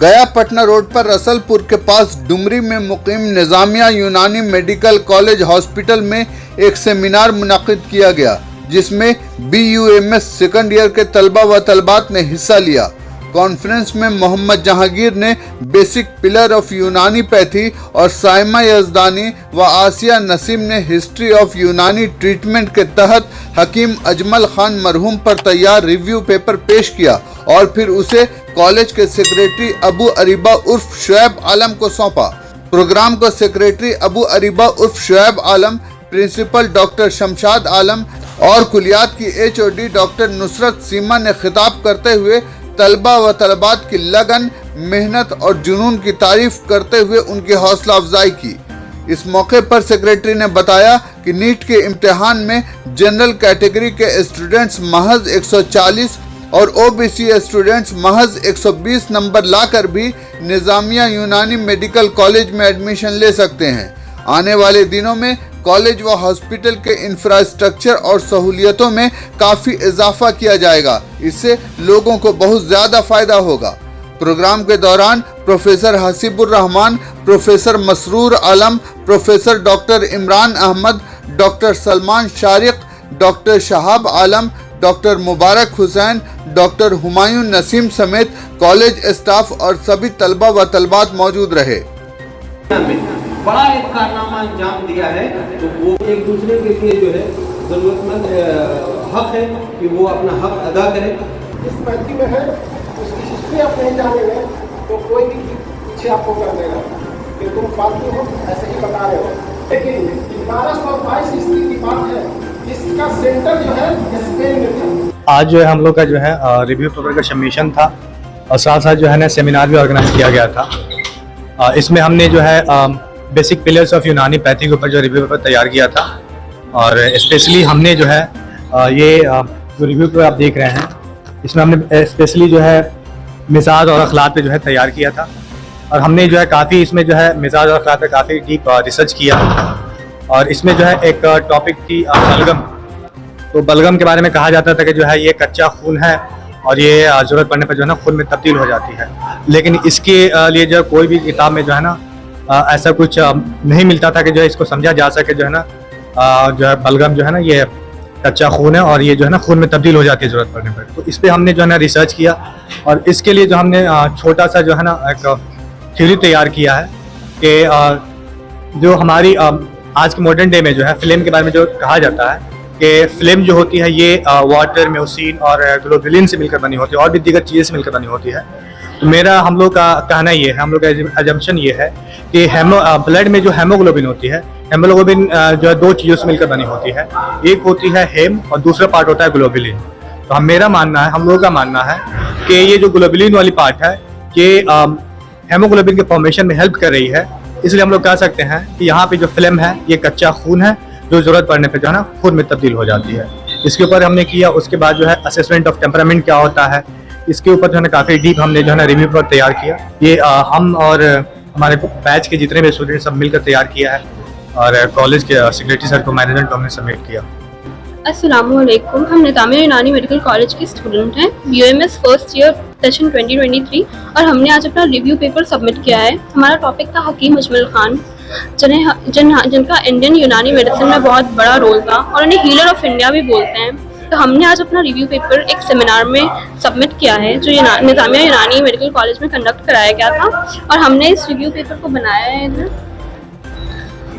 गया पटना रोड पर रसलपुर के पास डुमरी में मुकीम निजामिया यूनानी मेडिकल कॉलेज हॉस्पिटल में एक सेमिनार मुनक्किद किया गया, जिसमें BUMS सेकंड ईयर के तलबा व तलबात ने हिस्सा लिया। कॉन्फ्रेंस में मोहम्मद जहांगीर ने बेसिक पिलर ऑफ यूनानी पैथी और साइमा यजदानी व आसिया नसीम ने हिस्ट्री ऑफ यूनानी ट्रीटमेंट के तहत हकीम अजमल खान मरहूम पर तैयार रिव्यू पेपर पेश किया और फिर उसे कॉलेज के सेक्रेटरी अबू अरीबा उर्फ शुएब आलम को सौंपा। प्रोग्राम को सेक्रेटरी अबू अरीबा उर्फ शुएब आलम, प्रिंसिपल डॉक्टर शमशाद आलम और कुलियात की HOD डॉक्टर नुसरत सीमा ने खिताब करते हुए तलबा व तलबात की लगन, मेहनत और जुनून की तारीफ करते हुए उनकी हौसला अफजाई की। इस मौके पर सेक्रेटरी ने बताया कि नीट के इम्तिहान में जनरल कैटेगरी के स्टूडेंट्स महज 140 और OBC स्टूडेंट्स महज 120 नंबर लाकर भी निजामिया यूनानी मेडिकल कॉलेज में एडमिशन ले सकते हैं। आने वाले दिनों में कॉलेज व हॉस्पिटल के इंफ्रास्ट्रक्चर और सहूलियतों में काफ़ी इजाफा किया जाएगा। इससे लोगों को बहुत ज़्यादा फ़ायदा होगा। प्रोग्राम के दौरान professor Hasibur Rahman, professor Masroor Alam, professor doctor Imran Ahmad, doctor Salman Sharique, doctor Shahab Alam, doctor Mubarak Hussain, doctor Humayun Naseem समेत कॉलेज स्टाफ और सभी तलबा व तलबात मौजूद रहे। बड़ा एक कारनामा अंजाम दिया है, तो वो एक दूसरे के लिए जो है जरूरतमंद हक है कि वो अपना हक अदा करें। इस पैथी में है, उसकी हिस्ट्री आप नहीं जानेंगे तो कोई भी पीछे आपको कर देगा कि तुम फालतू हो, ऐसे ही बता रहे हो। लेकिन 1222 ईस्वी की बात है, इसका सेंटर जो है स्पेन में था। आज जो है हम लोग का जो है रिव्यू पेपर का सबमिशन था और साथ साथ जो है ना सेमिनार भी ऑर्गेनाइज किया गया था। इसमें हमने जो है बेसिक पिलर्स ऑफ यूनानी पैथी के ऊपर जो रिव्यू पेपर तैयार किया था और स्पेशली हमने जो है ये जो रिव्यू पेपर आप देख रहे हैं, इसमें हमने स्पेशली जो है मिजाज और अखलाक पे जो है तैयार किया था और हमने जो है काफ़ी इसमें जो है मिजाज और अखलाक पे काफ़ी डीप रिसर्च किया और इसमें जो है एक टॉपिक थी बलगम। तो बलगम के बारे में कहा जाता था कि जो है ये कच्चा खून है और ये ज़रूरत पड़ने पर जो है ना खून में तब्दील हो जाती है, लेकिन इसके लिए जो कोई भी किताब में जो है ना ऐसा कुछ नहीं मिलता था कि जो है इसको समझा जा सके जो है ना जो है बलगम जो है ना ये कच्चा खून है और ये जो है ना खून में तब्दील हो जाती है ज़रूरत पड़ने पर। तो इस पर हमने जो है ना रिसर्च किया और इसके लिए जो हमने छोटा सा जो है ना एक थ्योरी तैयार किया है कि जो हमारी आज के मॉडर्न डे में जो है फिल्म के बारे में जो कहा जाता है कि फिल्म जो होती है ये वाटर, म्यूसिन और ग्लोबुलिन से मिलकर बनी होती है और भी दीगर चीज़ें से मिलकर बनी होती है। तो मेरा हम लोग का कहना ये है, हम लोग का एजम्पशन ये है कि ब्लड में जो हेमोग्लोबिन होती है, हेमोग्लोबिन जो है दो चीज़ों से मिलकर बनी होती है, एक होती है हेम और दूसरा पार्ट होता है ग्लोबुलिन। तो मेरा मानना है, हम लोगों का मानना है कि ये जो ग्लोबुलिन वाली पार्ट है ये हेमोग्लोबिन के फॉर्मेशन में हेल्प कर रही है, इसलिए हम लोग कह सकते हैं कि यहाँ पे जो फिल्म है ये कच्चा खून है जो ज़रूरत पड़ने पर जो है ना खून में तब्दील हो जाती है। इसके ऊपर हमने किया। उसके बाद जो है असेसमेंट ऑफ टेम्परामेंट क्या होता है, इसके ऊपर जो है ना काफ़ी डीप हमने जो है ना रिव्यू पेपर तैयार किया। ये हम और हमारे बैच के जितने भी स्टूडेंट सब मिलकर तैयार किया है और कॉलेज के सेक्रेटरी सर को, मैनेजमेंट को हमने सबमिट किया। अस्सलामुअलैकुम, हम निजामिया यूनानी मेडिकल कॉलेज के स्टूडेंट हैं, BUMS फर्स्ट ईयर सेशन 2023 और हमने आज अपना रिव्यू पेपर सबमिट किया है। हमारा टॉपिक था हकीम अजमल खान, जिनका इंडियन यूनानी मेडिसिन में बहुत बड़ा रोल था और उन्हें हीलर ऑफ इंडिया भी बोलते हैं। तो हमने आज अपना रिव्यू पेपर एक सेमिनार में सबमिट किया है जो निजामिया यूनानी मेडिकल कॉलेज में कंडक्ट कराया गया था और हमने इस रिव्यू पेपर को बनाया है इधर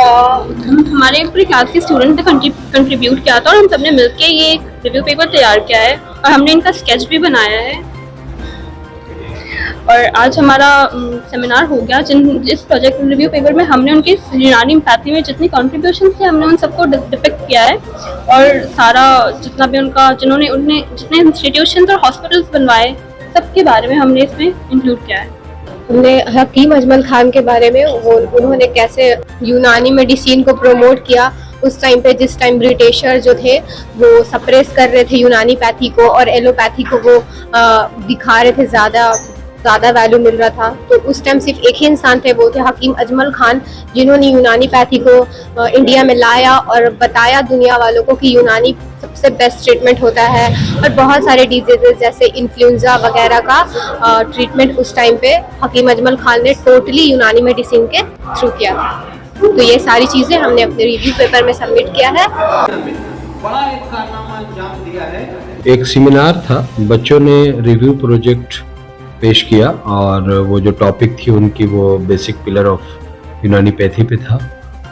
हमारे पूरी क्लास के स्टूडेंट ने कंट्रीब्यूट किया था और हम सबने मिलकर ये रिव्यू पेपर तैयार किया है और हमने इनका स्केच भी बनाया है। और आज हमारा सेमिनार हो गया। जिस प्रोजेक्ट रिव्यू पेपर में हमने उनकी यूनानी पैथी में जितनी कॉन्ट्रीब्यूशन थे हमने उन सबको डिपिक्ट किया है और सारा जितना भी उन्होंने जितने इंस्टीट्यूशन और हॉस्पिटल्स बनवाए सबके बारे में हमने इसमें इंक्लूड किया है। हमने हकीम अजमल खान के बारे में उन्होंने कैसे यूनानी मेडिसिन को प्रमोट किया उस टाइम पे, जिस टाइम ब्रिटिशर जो थे वो सप्रेस कर रहे थे यूनानी पैथी को और एलोपैथी को वो दिखा रहे थे ज़्यादा ज़्यादा वैल्यू मिल रहा था। तो उस टाइम सिर्फ एक ही इंसान थे, वो थे हकीम अजमल खान, जिन्होंने यूनानी पैथी को इंडिया में लाया और बताया दुनिया वालों को कि यूनानी सबसे बेस्ट ट्रीटमेंट होता है। और बहुत सारे डिजीजेस जैसे इन्फ्लुएंजा वगैरह का ट्रीटमेंट उस टाइम पे हकीम अजमल खान ने टोटली यूनानी मेडिसिन के थ्रू किया था। तो ये सारी चीज़ें हमने अपने रिव्यू पेपर में सबमिट किया है। बड़ा एक कारनामा अंजाम दिया है। एक सेमिनार था, बच्चों ने रिव्यू प्रोजेक्ट पेश किया और वो जो टॉपिक थी उनकी वो बेसिक पिलर ऑफ यूनानी पैथी पे था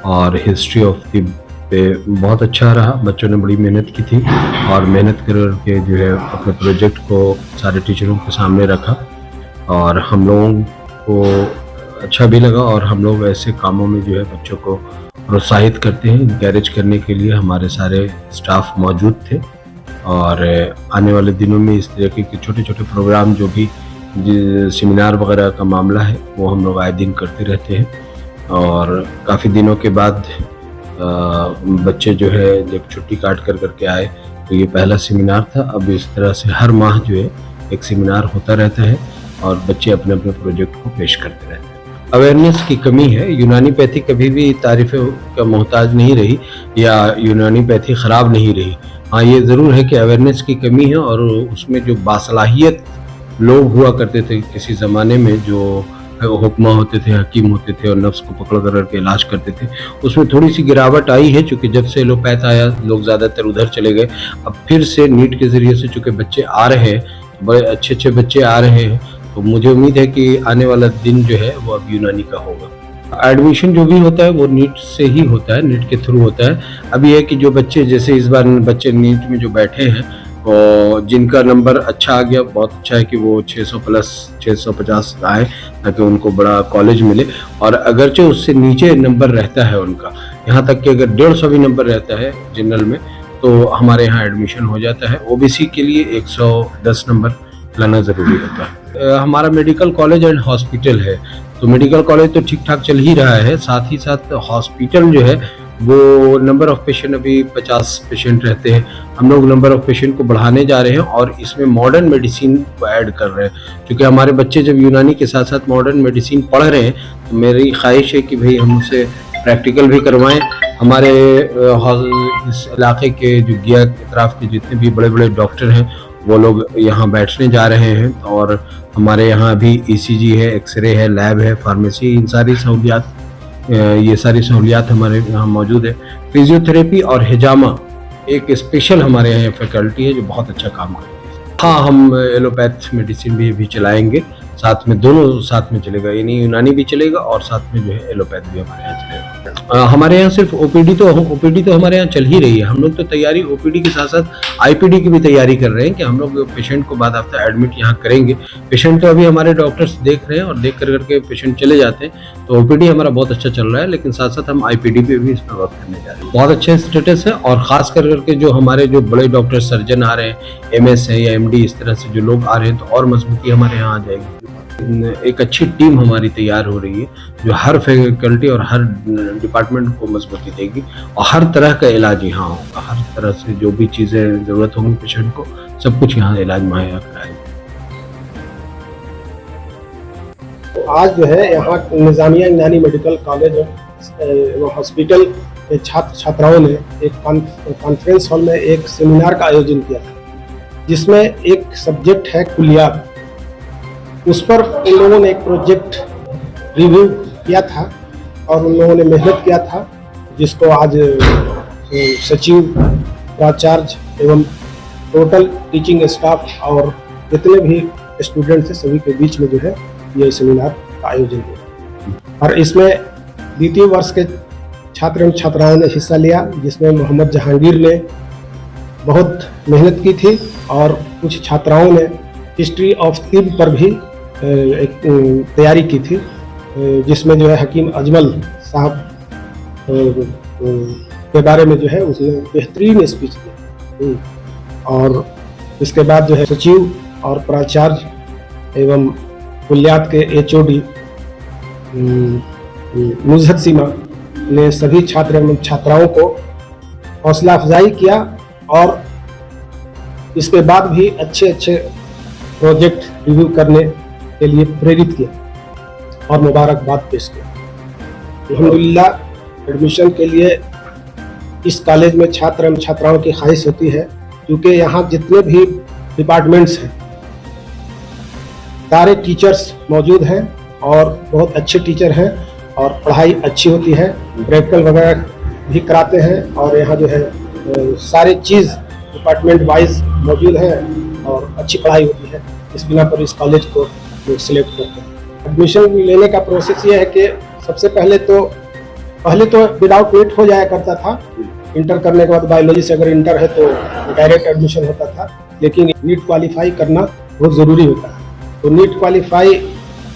और हिस्ट्री ऑफ द पे बहुत अच्छा रहा। बच्चों ने बड़ी मेहनत की थी और मेहनत करके जो है अपने प्रोजेक्ट को सारे टीचरों के सामने रखा और हम लोगों को अच्छा भी लगा। और हम लोग ऐसे कामों में जो है बच्चों को प्रोत्साहित करते हैं, इंकरेज करने के लिए हमारे सारे स्टाफ मौजूद थे और आने वाले दिनों में इस तरीके के छोटे छोटे प्रोग्राम जो भी सेमिनार वगैरह का मामला है वो हम लोग आए दिन करते रहते हैं। और काफ़ी दिनों के बाद बच्चे जो है जब छुट्टी काट करके आए तो ये पहला सेमिनार था। अब इस तरह से हर माह जो है एक सेमिनार होता रहता है और बच्चे अपने अपने प्रोजेक्ट को पेश करते रहते हैं। अवेयरनेस की कमी है। यूनानी पैथी कभी भी तारीफ़ों का मोहताज नहीं रही या यूनानी पैथी ख़राब नहीं रही। हाँ, ये ज़रूर है कि अवेयरनेस की कमी है और उसमें जो बासलाहियत लोग हुआ करते थे किसी ज़माने में, जो हुक्मा होते थे, हकीम होते थे और नफ्स को पकड़ कर के इलाज करते थे, उसमें थोड़ी सी गिरावट आई है। चूँकि जब से एलोपैथ आया लोग ज़्यादातर उधर चले गए। अब फिर से नीट के ज़रिए से चूँकि बच्चे आ रहे हैं, बड़े अच्छे अच्छे बच्चे आ रहे हैं, तो मुझे उम्मीद है कि आने वाला दिन जो है वो अब यूनानी का होगा। एडमिशन जो भी होता है वो नीट से ही होता है, नीट के थ्रू होता है। अब ये है कि जो बच्चे जैसे इस बार बच्चे नीट में जो बैठे हैं और जिनका नंबर अच्छा आ गया, बहुत अच्छा है कि वो 600 प्लस 650 आए ताकि उनको बड़ा कॉलेज मिले। और अगरचे उससे नीचे नंबर रहता है उनका, यहाँ तक कि अगर 150 भी नंबर रहता है जनरल में तो हमारे यहाँ एडमिशन हो जाता है। ओबीसी के लिए 110 नंबर लाना ज़रूरी होता है। हमारा मेडिकल कॉलेज एंड हॉस्पिटल है, तो मेडिकल कॉलेज तो ठीक ठाक चल ही रहा है, साथ ही साथ हॉस्पिटल जो है वो नंबर ऑफ पेशेंट अभी 50 पेशेंट रहते हैं। हम लोग नंबर ऑफ पेशेंट को बढ़ाने जा रहे हैं और इसमें मॉडर्न मेडिसिन को ऐड कर रहे हैं। क्योंकि हमारे बच्चे जब यूनानी के साथ साथ मॉडर्न मेडिसिन पढ़ रहे हैं तो मेरी ख्वाहिश है कि भाई हम उसे प्रैक्टिकल भी करवाएं। हमारे इस इलाके के जो गिया इतराफ़ के जितने भी बड़े बड़े डॉक्टर हैं वो लोग यहाँ बैठने जा रहे हैं और हमारे यहाँ अभी ECG है, एक्सरे है, लैब है, फार्मेसी, इन सारी सहूलियात ये सारी सहूलियात हमारे यहाँ मौजूद है। फिजियोथेरेपी और हिजामा एक स्पेशल हमारे यहाँ फैकल्टी है जो बहुत अच्छा काम करती है। हाँ, हम एलोपैथ मेडिसिन भी चलाएंगे, साथ में दोनों साथ में चलेगा, यानी यूनानी भी चलेगा और साथ में जो है एलोपैथ भी हमारे यहाँ चलेगा। हमारे यहाँ सिर्फ ओपीडी तो हमारे यहाँ चल ही रही है। हम लोग तो तैयारी ओपीडी के साथ साथ आईपीडी की भी तैयारी कर रहे हैं कि हम लोग पेशेंट को बाद आफ्टर एडमिट यहाँ करेंगे। पेशेंट तो अभी हमारे डॉक्टर्स देख रहे हैं और देख करके पेशेंट चले जाते हैं। तो ओपीडी हमारा बहुत अच्छा चल रहा है, लेकिन साथ साथ हम आईपीडी पे भी इसमें वर्क करने जा रहे हैं। बहुत अच्छे स्टेटस है और ख़ास करके जो हमारे जो बड़े डॉक्टर सर्जन आ रहे हैं, MS है या MD, इस तरह से जो लोग आ रहे हैं तो और मजबूती हमारे यहाँ आ जाएगी। एक अच्छी टीम हमारी तैयार हो रही है जो हर फैकल्टी और हर डिपार्टमेंट को मजबूती देगी और हर तरह का इलाज यहाँ होगा। हर तरह से जो भी चीज़ें ज़रूरत होंगी पेशेंट को, सब कुछ यहाँ इलाज मुहैया कराएंगे। आज जो है यहाँ निज़ामिया यूनानी मेडिकल कॉलेज एवं हॉस्पिटल के छात्र छात्राओं ने एक कॉन्फ्रेंस हॉल में एक सेमिनार का आयोजन किया था, जिसमें एक सब्जेक्ट है कुलियात। उस पर उन लोगों ने एक प्रोजेक्ट रिव्यू किया था और उन लोगों ने मेहनत किया था, जिसको आज सचिव, प्राचार्य एवं टोटल टीचिंग स्टाफ और जितने भी स्टूडेंट्स हैं सभी के बीच में जो है ये सेमिनार का आयोजन हुआ। और इसमें द्वितीय वर्ष के छात्र एवं छात्राओं ने हिस्सा लिया, जिसमें मोहम्मद जहांगीर ने बहुत मेहनत की थी और कुछ छात्राओं ने हिस्ट्री ऑफ तिब पर भी एक तैयारी की थी, जिसमें जो है हकीम अजमल साहब के बारे में जो है उसने बेहतरीन स्पीच दी। और इसके बाद जो है सचिव और प्राचार्य एवं कुलियात के HOD नुज़हत सीमा ने सभी छात्र एवं छात्राओं को हौसला अफजाई किया और इसके बाद भी अच्छे अच्छे प्रोजेक्ट रिव्यू करने के लिए प्रेरित किया और मुबारकबाद पेश किया। अल्हम्दुलिल्लाह एडमिशन के लिए इस कॉलेज में छात्र एवं छात्राओं की ख्वाहिश होती है, क्योंकि यहाँ जितने भी डिपार्टमेंट्स हैं सारे टीचर्स मौजूद हैं और बहुत अच्छे टीचर हैं और पढ़ाई अच्छी होती है, प्रैक्टिकल वगैरह भी कराते हैं और यहाँ जो है सारे चीज़ डिपार्टमेंट वाइज मौजूद है और अच्छी पढ़ाई होती है। इस बिना पर इस कॉलेज को सिलेक्ट करते हैं। एडमिशन लेने का प्रोसेस ये है कि सबसे पहले तो विदाउट नीट हो जाया करता था। इंटर करने के बाद बायोलॉजी से अगर इंटर है तो डायरेक्ट एडमिशन होता था, लेकिन नीट क्वालिफाई करना बहुत ज़रूरी होता है। तो नीट क्वालिफाई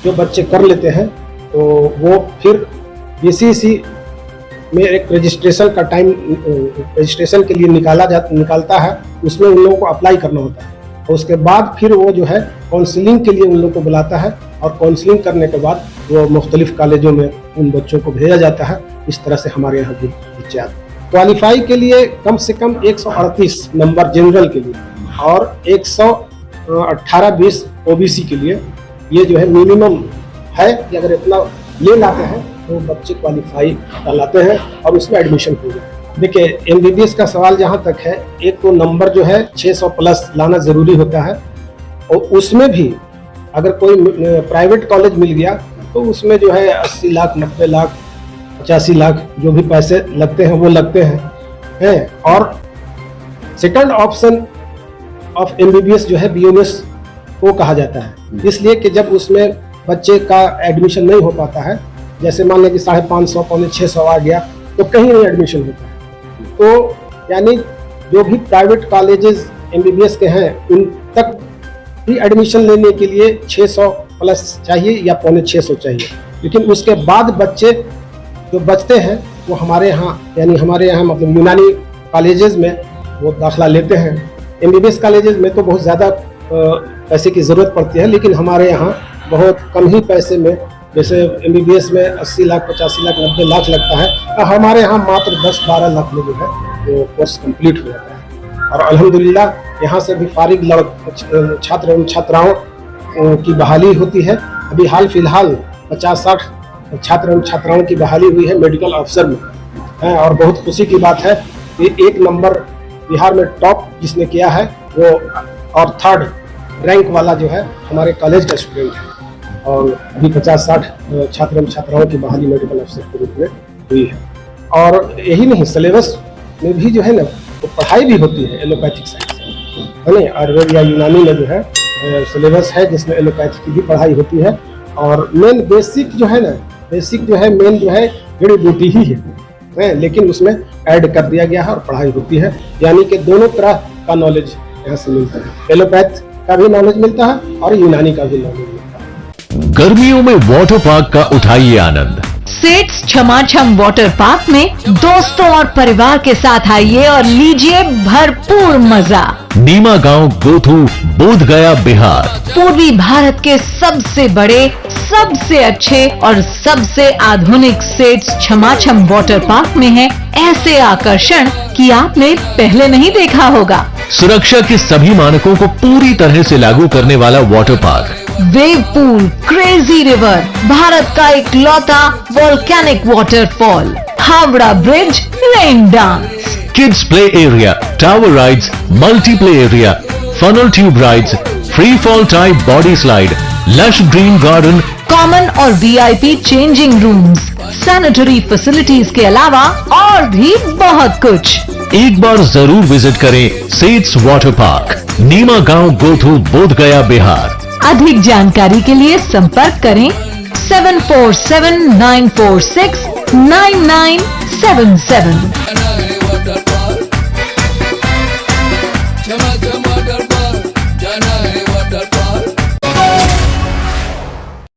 जो बच्चे कर लेते हैं तो वो फिर बीसीसी में एक रजिस्ट्रेशन का टाइम रजिस्ट्रेशन के लिए निकालता है, उसमें उन लोगों को अप्लाई करना होता है और उसके बाद फिर वो जो है काउंसलिंग के लिए उन लोगों को बुलाता है और काउंसलिंग करने के बाद वो मुख्तलिफ कॉलेजों में उन बच्चों को भेजा जाता है। इस तरह से हमारे यहाँ भी बच्चे आते हैं। क्वालिफाई के लिए कम से कम 138 नंबर जनरल के लिए और 118-20 ओबीसी के लिए, ये जो है मिनिमम है कि अगर इतना ले लाते हैं तो बच्चे क्वालिफाई कहलाते हैं और उसमें एडमिशन हो जाए। देखिए एमबीबीएस का सवाल जहाँ तक है, एक तो नंबर जो है 600 प्लस लाना ज़रूरी होता है और उसमें भी अगर कोई प्राइवेट कॉलेज मिल गया तो उसमें जो है 80 लाख 90 लाख 85 लाख जो भी पैसे लगते हैं वो लगते हैं। और सेकंड ऑप्शन ऑफ एमबीबीएस जो है बीएमएस को कहा जाता है, इसलिए कि जब उसमें बच्चे का एडमिशन नहीं हो पाता है, जैसे मान लें कि 550 पौने 600 आ गया तो कहीं नहीं एडमिशन होता है, तो यानी जो भी प्राइवेट कॉलेजेस एमबीबीएस के हैं उन तक भी एडमिशन लेने के लिए 600 प्लस चाहिए या पौने 600 चाहिए। लेकिन उसके बाद बच्चे जो बचते हैं वो हमारे यहाँ मतलब यूनानी कॉलेजेस में वो दाखिला लेते हैं। एमबीबीएस कॉलेजेस में तो बहुत ज़्यादा पैसे की ज़रूरत पड़ती है, लेकिन हमारे यहाँ बहुत कम ही पैसे में, जैसे एमबीबीएस में 80 लाख 85 लाख 90 लाख लगता है, हमारे यहाँ मात्र 10-12 लाख में जो है वो कोर्स कंप्लीट हो जाता है। और अल्हम्दुलिल्लाह यहाँ से भी फारिग छात्र एवं छात्राओं की बहाली होती है। अभी हाल फिलहाल 50-60 छात्र एवं छात्राओं की बहाली हुई है मेडिकल अफसर में, और बहुत खुशी की बात है कि 1 नंबर बिहार में टॉप जिसने किया है वो और 3rd रैंक वाला जो है हमारे कॉलेज का स्टूडेंट है। और अभी 50-60 छात्र एवं छात्राओं की बहाली मेडिकल अफसर के रूप में हुई है। और यही नहीं, सिलेबस में भी जो है ना तो पढ़ाई भी होती है एलोपैथिक साइंस है ना, आयुर्वेद या यूनानी में जो है सिलेबस है जिसमें एलोपैथी की भी पढ़ाई होती है। और मेन बेसिक जो है मेन जो है जड़ी बूटी ही है, लेकिन उसमें ऐड कर दिया गया है और पढ़ाई होती है, यानी कि दोनों तरह का नॉलेज यहाँ से मिलता है। एलोपैथ का भी नॉलेज मिलता है और यूनानी का भी नॉलेज मिलता है। गर्मियों में वाटर पार्क का उठाइए आनंद। सेट्स छमाछम वाटर पार्क में दोस्तों और परिवार के साथ आइए और लीजिए भरपूर मजा। नीमा गांव, गोथू, बोध गया, बिहार। पूर्वी भारत के सबसे बड़े, सबसे अच्छे और सबसे आधुनिक सेट्स छमाछम वाटर पार्क में है ऐसे आकर्षण कि आपने पहले नहीं देखा होगा। सुरक्षा के सभी मानकों को पूरी तरह से लागू करने वाला water park, wave pool, crazy river, Bharat का इकलौता volcanic waterfall, Howrah bridge, rain dance, kids play area, tower rides, multi play area, funnel tube rides, free fall type body slide, lush green garden, common और VIP changing rooms, sanitary facilities के अलावा और भी बहुत कुछ। एक बार जरूर विजिट करें सेट्स वाटर पार्क, नीमा गांव, गोथू, बोध गया, बिहार। अधिक जानकारी के लिए संपर्क करें 7479469977।